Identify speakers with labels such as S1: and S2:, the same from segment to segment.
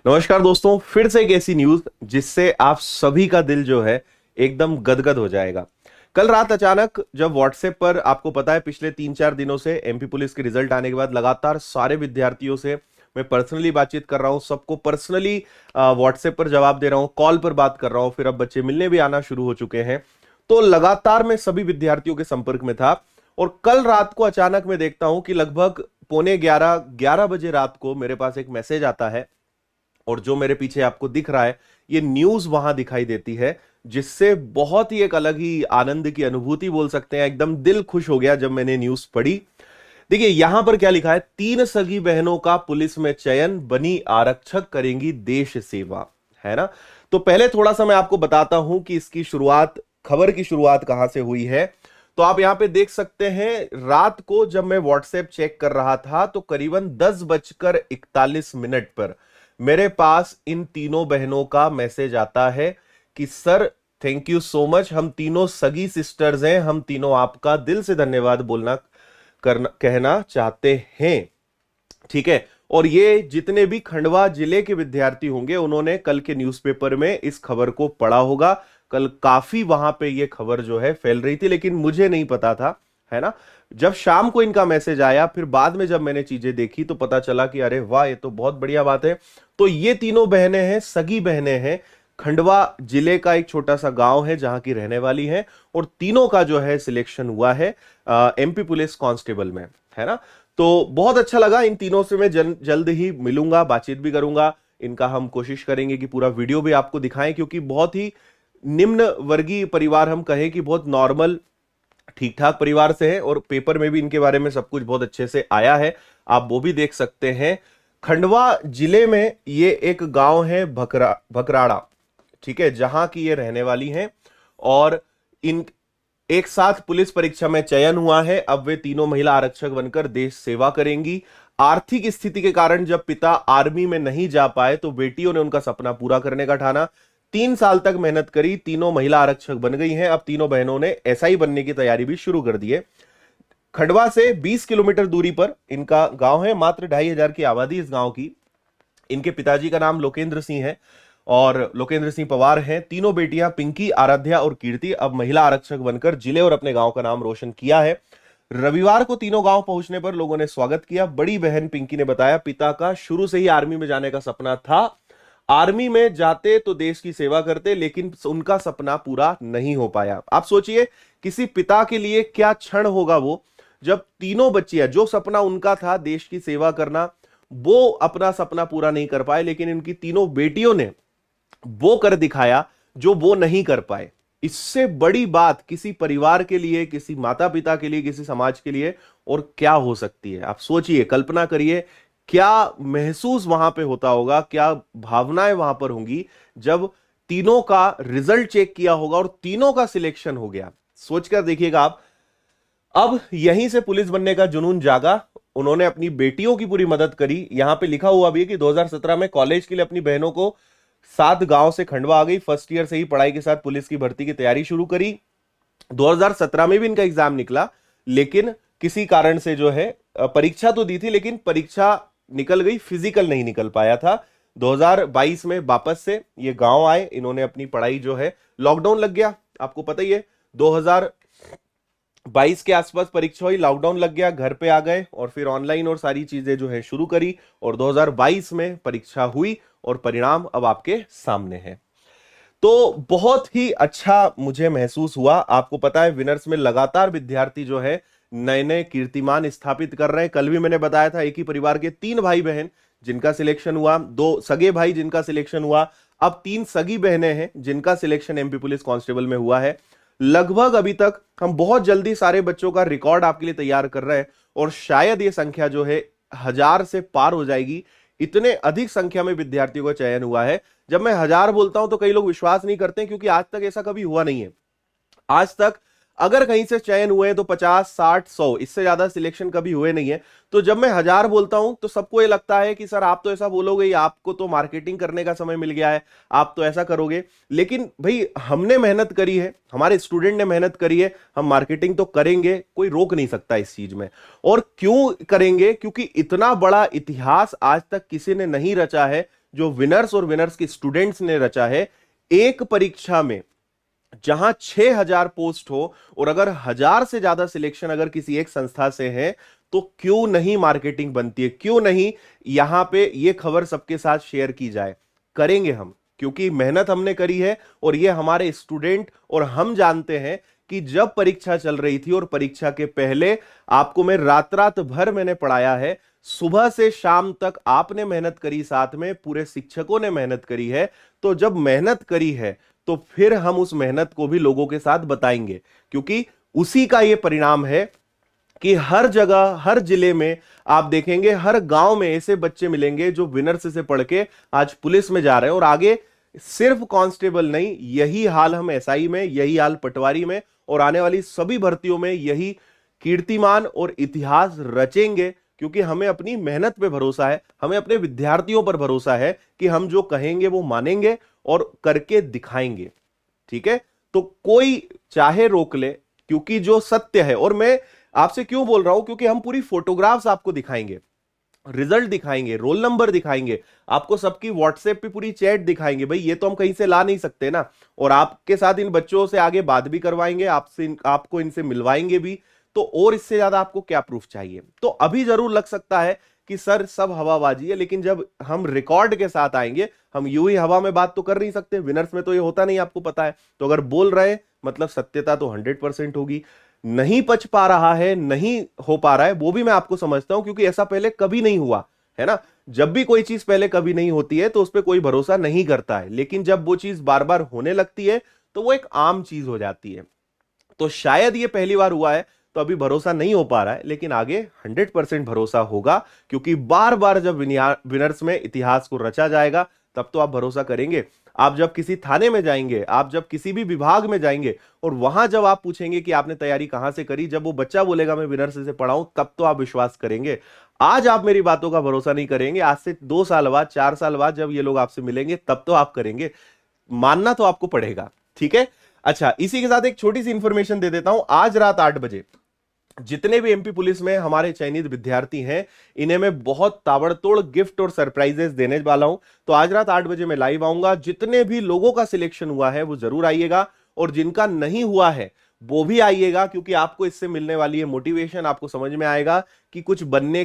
S1: नमस्कार दोस्तों, फिर से एक ऐसी न्यूज जिससे आप सभी का दिल जो है एकदम गदगद हो जाएगा। कल रात अचानक जब व्हाट्सएप पर आपको पता है पिछले 3-4 दिनों से एमपी पुलिस के रिजल्ट आने के बाद लगातार सारे विद्यार्थियों से मैं पर्सनली बातचीत कर रहा हूं, सबको पर्सनली व्हाट्सएप पर जवाब दे रहा हूं, कॉल पर बात कर रहा हूं, फिर अब बच्चे मिलने भी आना शुरू हो चुके हैं। तो लगातार मैं सभी विद्यार्थियों के संपर्क में था और कल रात को अचानक मैं देखता हूं कि लगभग पौने 11 बजे रात को मेरे पास एक मैसेज आता है और जो मेरे पीछे आपको दिख रहा है ये न्यूज वहां दिखाई देती है, जिससे बहुत ही एक अलग ही आनंद की अनुभूति बोल सकते हैं। एकदम दिल खुश हो गया जब मैंने न्यूज पढ़ी। देखिए यहां पर क्या लिखा है, 3 सगी बहनों का पुलिस में चयन, बनी आरक्षक करेंगी देश सेवा, है ना। तो पहले थोड़ा सा मैं आपको बताता हूं कि इसकी शुरुआत, खबर की शुरुआत कहां से हुई है। तो आप यहां पे देख सकते हैं, रात को जब मैं व्हाट्सएप चेक कर रहा था तो करीबन 10:41 पर मेरे पास इन तीनों बहनों का मैसेज आता है कि sir thank you so much, हम तीनों सगी सिस्टर्स हैं, हम तीनों आपका दिल से धन्यवाद बोलना करना कहना चाहते हैं। ठीक है। और ये जितने भी खंडवा जिले के विद्यार्थी होंगे उन्होंने कल के न्यूज़पेपर में इस खबर को पढ़ा होगा। कल काफी वहां पे ये खबर जो है फैल रही थी, लेकिन मुझे नहीं पता था, है ना। जब शाम को इनका मैसेज आया, फिर बाद में जब मैंने चीजें देखी तो पता चला कि अरे वाह, ये तो बहुत बढ़िया बात है। तो ये तीनों बहनें हैं, सगी बहनें हैं, खंडवा जिले का एक छोटा सा गांव है जहां की रहने वाली हैं, और तीनों का जो है सिलेक्शन हुआ है एमपी पुलिस कांस्टेबल में, है ना। तो बहुत अच्छा लगा। इन तीनों से मैं जल्द ही मिलूंगा, बातचीत भी करूंगा। इनका हम कोशिश करेंगे कि पूरा वीडियो भी आपको दिखाएं, क्योंकि बहुत ही निम्न वर्गीय परिवार, हम कहें कि बहुत नॉर्मल ठीक ठाक परिवार से है, और पेपर में भी इनके बारे में सब कुछ बहुत अच्छे से आया है, आप वो भी देख सकते हैं। खंडवा जिले में ये एक गांव है भकराड़ा, ठीक है, जहां की ये रहने वाली हैं, और इन एक साथ पुलिस परीक्षा में चयन हुआ है। अब वे तीनों महिला आरक्षक बनकर देश सेवा करेंगी। आर्थिक स्थिति के कारण जब पिता आर्मी में नहीं जा पाए तो बेटियों ने उनका सपना पूरा करने का ठाना। 3 साल तक मेहनत करी, तीनों महिला आरक्षक बन गई हैं। अब तीनों बहनों ने एसआई बनने की तैयारी भी शुरू कर दी है। खंडवा से 20 किलोमीटर दूरी पर इनका गांव है, मात्र 2,500 की आबादी इस गांव की। इनके पिताजी का नाम लोकेंद्र सिंह है और लोकेंद्र सिंह पवार हैं। तीनों बेटियां पिंकी, आराध्या और कीर्ति अब महिला आरक्षक बनकर जिले और अपने गांव का नाम रोशन किया है। रविवार को तीनों गांव पहुंचने पर लोगों ने स्वागत किया। बड़ी बहन पिंकी ने बताया, पिता का शुरू से ही आर्मी में जाने का सपना था, आर्मी में जाते तो देश की सेवा करते, लेकिन उनका सपना पूरा नहीं हो पाया। आप सोचिए किसी पिता के लिए क्या क्षण होगा वो, जब तीनों बच्चियां, जो सपना उनका था देश की सेवा करना, वो अपना सपना पूरा नहीं कर पाए, लेकिन इनकी तीनों बेटियों ने वो कर दिखाया जो वो नहीं कर पाए। इससे बड़ी बात किसी परिवार के लिए, किसी माता पिता के लिए, किसी समाज के लिए और क्या हो सकती है। आप सोचिए, कल्पना करिए क्या महसूस वहां पे होता होगा, क्या भावनाएं वहां पर होंगी जब तीनों का रिजल्ट चेक किया होगा और तीनों का सिलेक्शन हो गया। सोचकर देखिएगा आप। अब यहीं से पुलिस बनने का जुनून जागा। उन्होंने अपनी बेटियों की पूरी मदद करी। यहां पे लिखा हुआ भी है कि 2017 में कॉलेज के लिए अपनी बहनों को सात गांव से खंडवा आ गई। फर्स्ट ईयर से ही पढ़ाई के साथ पुलिस की भर्ती की तैयारी शुरू करी। 2017 में भी इनका एग्जाम निकला, लेकिन किसी कारण से जो है परीक्षा तो दी थी, लेकिन परीक्षा निकल गई, फिजिकल नहीं निकल पाया था। 2022 में वापस से ये गांव आए। इन्होंने अपनी पढ़ाई जो है, लॉकडाउन लग गया, आपको पता ही है, 2022 के आसपास परीक्षा हुई, लॉकडाउन लग गया, घर पे आ गए और फिर ऑनलाइन और सारी चीजें जो है शुरू करी, और 2022 में परीक्षा हुई और परिणाम अब आपके सामने है। तो बहुत ही अच्छा मुझे महसूस हुआ। आपको पता है विनर्स में लगातार विद्यार्थी जो है नए नए कीर्तिमान स्थापित कर रहे हैं। कल भी मैंने बताया था, एक ही परिवार के 3 भाई बहन जिनका सिलेक्शन हुआ, 2 सगे भाई जिनका सिलेक्शन हुआ, अब 3 सगी बहनें हैं जिनका सिलेक्शन एमपी पुलिस कांस्टेबल में हुआ है। लगभग अभी तक हम बहुत जल्दी सारे बच्चों का रिकॉर्ड आपके लिए तैयार कर रहे हैं, और शायद ये संख्या जो है 1000 से पार हो जाएगी। इतने अधिक संख्या में विद्यार्थियों का चयन हुआ है। जब मैं 1000 बोलता हूं तो कई लोग विश्वास नहीं करते, क्योंकि आज तक ऐसा कभी हुआ नहीं है। आज तक अगर कहीं से चयन हुए तो 50, 60, 100, इससे ज्यादा सिलेक्शन कभी हुए नहीं है। तो जब मैं 1000 बोलता हूं तो सबको ये लगता है कि सर आप तो ऐसा बोलोगे ही, आपको तो मार्केटिंग करने का समय मिल गया है, आप तो ऐसा करोगे। लेकिन भाई हमने मेहनत करी है, हमारे स्टूडेंट ने मेहनत करी है, हम मार्केटिंग तो करेंगे, कोई रोक नहीं सकता इस चीज में। और क्यों करेंगे? क्योंकि इतना बड़ा इतिहास आज तक किसी ने नहीं रचा है जो विनर्स और विनर्स के स्टूडेंट्स ने रचा है। एक परीक्षा में जहां 6000 पोस्ट हो और अगर 1000 से ज्यादा सिलेक्शन अगर किसी एक संस्था से है, तो क्यों नहीं मार्केटिंग बनती है, क्यों नहीं यहां पे ये खबर सबके साथ शेयर की जाए। करेंगे हम, क्योंकि मेहनत हमने करी है और ये हमारे स्टूडेंट और हम जानते हैं कि जब परीक्षा चल रही थी और परीक्षा के पहले आपको मैं रात रात भर मैंने पढ़ाया है, सुबह से शाम तक आपने मेहनत करी, साथ में पूरे शिक्षकों ने मेहनत करी है। तो जब मेहनत करी है तो फिर हम उस मेहनत को भी लोगों के साथ बताएंगे, क्योंकि उसी का यह परिणाम है कि हर जगह हर जिले में आप देखेंगे, हर गांव में ऐसे बच्चे मिलेंगे जो विनर्स से पढ़ के आज पुलिस में जा रहे हैं। और आगे सिर्फ कांस्टेबल नहीं, यही हाल हम एसआई में, यही हाल पटवारी में और आने वाली सभी भर्तियों में यही कीर्तिमान और इतिहास रचेंगे, क्योंकि हमें अपनी मेहनत पे भरोसा है, हमें अपने विद्यार्थियों पर भरोसा है कि हम जो कहेंगे वो मानेंगे और करके दिखाएंगे। ठीक है, तो कोई चाहे रोक ले, क्योंकि जो सत्य है, और मैं आपसे क्यों बोल रहा हूं, क्योंकि हम पूरी फोटोग्राफ्स आपको दिखाएंगे, रिजल्ट दिखाएंगे, रोल नंबर दिखाएंगे, आपको सबकी व्हाट्सएप पे पूरी चैट दिखाएंगे। भाई ये तो हम कहीं से ला नहीं सकते ना, और आपके साथ इन बच्चों से आगे बात भी करवाएंगे, आपसे आपको इनसे मिलवाएंगे भी, तो और इससे ज्यादा आपको क्या प्रूफ चाहिए। तो अभी जरूर लग सकता है कि सर सब हवाबाजी है, लेकिन जब हम रिकॉर्ड के साथ आएंगे, हम यूं ही हवा में बात तो कर नहीं सकते, विनर्स में तो ये होता नहीं, आपको पता है। तो अगर बोल रहे हैं मतलब सत्यता तो 100% होगी। नहीं पच पा रहा है, नहीं हो पा रहा है, वो भी मैं आपको समझता हूं, क्योंकि ऐसा पहले कभी नहीं हुआ है ना। जब भी कोई चीज पहले कभी नहीं होती है तो उस पर कोई भरोसा नहीं करता है, लेकिन जब वो चीज बार बार होने लगती है तो वो एक आम चीज हो जाती है। तो शायद ये पहली बार हुआ है तो अभी भरोसा नहीं हो पा रहा है, लेकिन आगे 100% भरोसा होगा, क्योंकि बार बार जब विनर्स में इतिहास को रचा जाएगा तब तो आप भरोसा करेंगे। आप जब किसी थाने में जाएंगे, आप जब किसी भी विभाग में जाएंगे और वहां जब आप पूछेंगे कि आपने तैयारी कहां से करी, जब वो बच्चा बोलेगा मैं विनर्स से पढ़ा हूं, तब तो आप विश्वास करेंगे। आज आप मेरी बातों का भरोसा नहीं करेंगे, आज से 2 साल बाद, 4 साल बाद जब ये लोग आपसे मिलेंगे तब तो आप करेंगे। मानना तो आपको पड़ेगा। ठीक है, अच्छा, इसी के साथ एक छोटी सी इंफॉर्मेशन दे देता हूं। आज रात 8 बजे जितने भी एमपी पुलिस में हमारे चयनित विद्यार्थी हैं, इन्हें मैं बहुत ताबड़तोड़ गिफ्ट और सरप्राइजेस देने वाला हूं। तो आज रात 8 बजे मैं लाइव आऊंगा। जितने भी लोगों का सिलेक्शन हुआ है वो जरूर आइएगा, और जिनका नहीं हुआ है वो भी आइएगा, क्योंकि आपको इससे मिलने वाली है मोटिवेशन। आपको समझ में आएगा कि कुछ बनने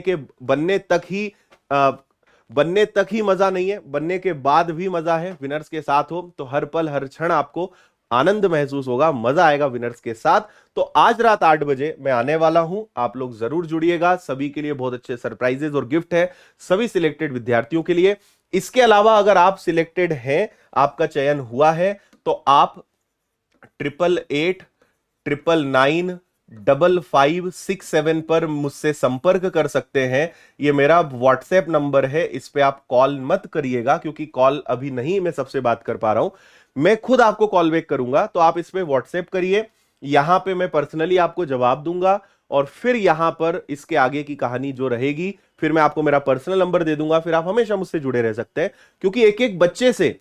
S1: तक ही मजा नहीं है, बनने के बाद भी मजा है। विनर्स के साथ हो तो हर पल हर क्षण आपको आनंद महसूस होगा, मजा आएगा विनर्स के साथ। तो आज रात 8 बजे मैं आने वाला हूं, आप लोग जरूर जुड़िएगा। सभी के लिए बहुत अच्छे सरप्राइजेस और गिफ्ट है, सभी सिलेक्टेड विद्यार्थियों के लिए। इसके अलावा अगर आप सिलेक्टेड हैं, आपका चयन हुआ है, तो आप 8889995567 पर मुझसे संपर्क कर सकते हैं। ये मेरा व्हाट्सएप नंबर है, इस पे आप कॉल मत करिएगा, क्योंकि कॉल अभी नहीं मैं सबसे बात कर पा रहा हूं। मैं खुद आपको कॉल बैक करूंगा, तो आप इस पे व्हाट्सएप करिए, यहां पे मैं पर्सनली आपको जवाब दूंगा, और फिर यहां पर इसके आगे की कहानी जो रहेगी, फिर मैं आपको मेरा पर्सनल नंबर दे दूंगा। फिर आप हमेशा मुझसे जुड़े रह सकते हैं, क्योंकि एक एक बच्चे से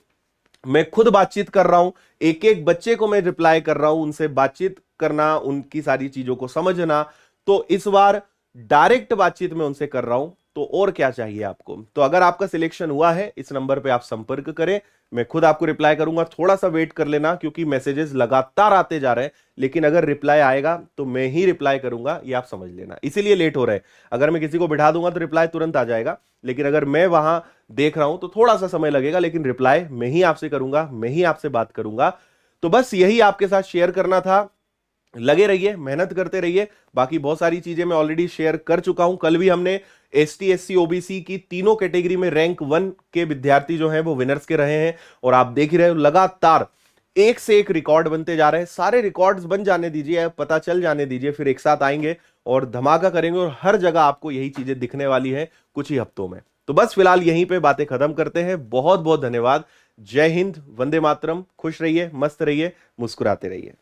S1: मैं खुद बातचीत कर रहा हूं, एक एक बच्चे को मैं रिप्लाई कर रहा हूं, उनसे बातचीत करना, उनकी सारी चीजों को समझना। तो इस बार डायरेक्ट बातचीत में उनसे कर रहा हूं, तो और क्या चाहिए आपको। तो अगर आपका सिलेक्शन हुआ है, इस नंबर पे आप संपर्क करें, मैं खुद आपको रिप्लाई करूंगा। थोड़ा सा वेट कर लेना, क्योंकि मैसेजेस लगातार आते जा रहे हैं, लेकिन अगर रिप्लाई आएगा तो मैं ही रिप्लाई करूंगा, ये आप समझ लेना, इसीलिए लेट हो रहा है। अगर मैं किसी को बिठा दूंगा तो रिप्लाई तुरंत आ जाएगा, लेकिन अगर मैं वहां देख रहा हूं तो थोड़ा सा समय लगेगा, लेकिन रिप्लाई मैं ही आपसे करूंगा, मैं ही आपसे बात करूंगा। तो बस यही आपके साथ शेयर करना था। लगे रहिए, मेहनत करते रहिए। बाकी बहुत सारी चीजें मैं ऑलरेडी शेयर कर चुका हूं। कल भी हमने एसटी, एससी, ओबीसी की तीनों कैटेगरी में रैंक 1 के विद्यार्थी जो हैं वो विनर्स के रहे हैं, और आप देख ही रहे हो लगातार एक से एक रिकॉर्ड बनते जा रहे हैं। सारे रिकॉर्ड्स बन जाने दीजिए, पता चल जाने दीजिए, फिर एक साथ आएंगे और धमाका करेंगे, और हर जगह आपको यही चीजें दिखने वाली है कुछ ही हफ्तों में। तो बस फिलहाल यहीं पे बातें खत्म करते हैं। बहुत बहुत धन्यवाद। जय हिंद, वंदे मातरम। खुश रहिए, मस्त रहिए, मुस्कुराते रहिए।